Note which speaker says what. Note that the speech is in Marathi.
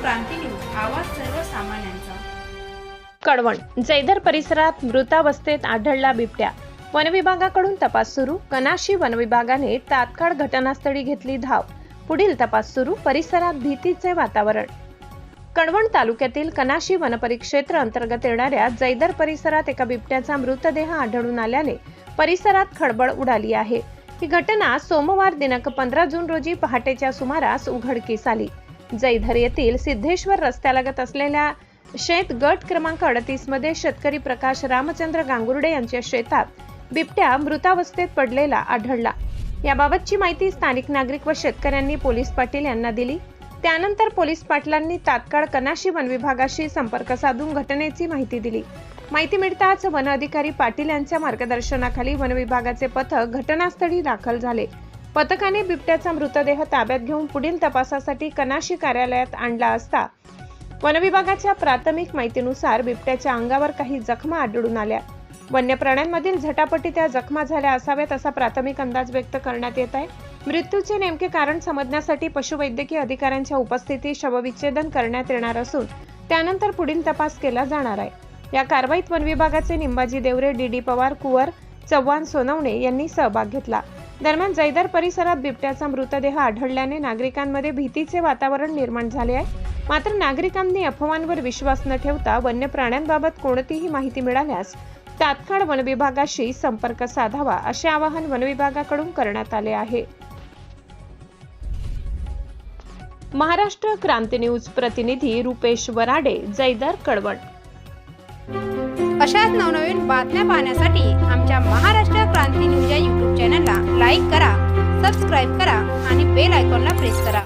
Speaker 1: क्रांती न्यूज, आवाज सर्वसामान्यांचा।
Speaker 2: कळवण जैदर परिसरात मृतावस्थेत आढळला बिबट्या। वन विभागाकडून तपास सुरू। कनाशी वन विभागाने तात्काळ घटनास्थळी घेतली धाव। पुढील तपास सुरू। परिसरात भीतीचे वातावरण। कळवण तालुक्यातील कनाशी वनपरिक्षेत्र अंतर्गत येणाऱ्या जैदर परिसरात एका बिबट्याचा मृतदेह आढळून आल्याने परिसरात खळबळ उडाली आहे। ही घटना सोमवार दिनांक 15 जून रोजी पहाटेच्या सुमारास उघडकीस आली। जैदर येथील सिद्धेश्वर रस्त्यालगत असलेल्या शेत गट क्रमांक 38 मध्ये शेतकरी प्रकाश रामचंद्र गांगुर्डे यांच्या शेतात बिबट्या मृतावस्थेत पडलेला आढळला। याबाबतची माहिती स्थानिक नागरिक व शेतकऱ्यांनी पोलीस पाटील यांना दिली। त्यानंतर पोलीस पाटलांनी तात्काळ कनाशी वन विभागाशी संपर्क साधून घटनेची माहिती दिली। माहिती मिळताच वन अधिकारी पाटील यांच्या मार्गदर्शनाखाली वन विभागाचे पथक घटनास्थळी दाखल झाले। पथकाने बिबट्याचा मृतदेह ताब्यात घेऊन पुढील तपासासाठी कनाशी कार्यालयात आणला असता वन विभागाच्या प्राथमिक माहितीनुसार बिबट्याच्या अंगावर काही जखमा आढळून आल्या। वन्य प्राण्यांमधील झटापटी त्या जखमा झाल्या असाव्यात असा प्राथमिक अंदाज व्यक्त करण्यात येत आहे। मृत्यूचे नेमके कारण समजण्यासाठी पशुवैद्यकीय अधिकाऱ्यांच्या उपस्थितीत शवविच्छेदन करण्यात येणार असून त्यानंतर पुढील तपास केला जाणार आहे। या कारवाईत वन विभागाचे निंबाजी देवरे, डी पवार, कुवर, चव्हाण, सोनवणे यांनी सहभाग घेतला। दरम्यान जैदर परिसरात बिबट्याचा मृतदेह आढळल्याने नागरिकांमध्ये भीतीचे वातावरण निर्माण झाले आहे। मात्र नागरिकांनी अफवांवर विश्वास न ठेवता वन्य प्राण्यांबाबत कोणतीही माहिती मिळाल्यास तात्काळ वन विभागाशी संपर्क साधावा असे आवाहन वन विभागाकडून करण्यात आले आहे। महाराष्ट्र क्रांती न्यूज प्रतिनिधी रुपेश वराडे, जैदर, कळवण।
Speaker 1: अशाच नवनवीन बातम्या पाहण्यासाठी आमच्या महाराष्ट्र क्रांती न्यूज या YouTube चॅनलला लाईक करा, सबस्क्राईब करा आणि बेल आयकॉनला प्रेस करा।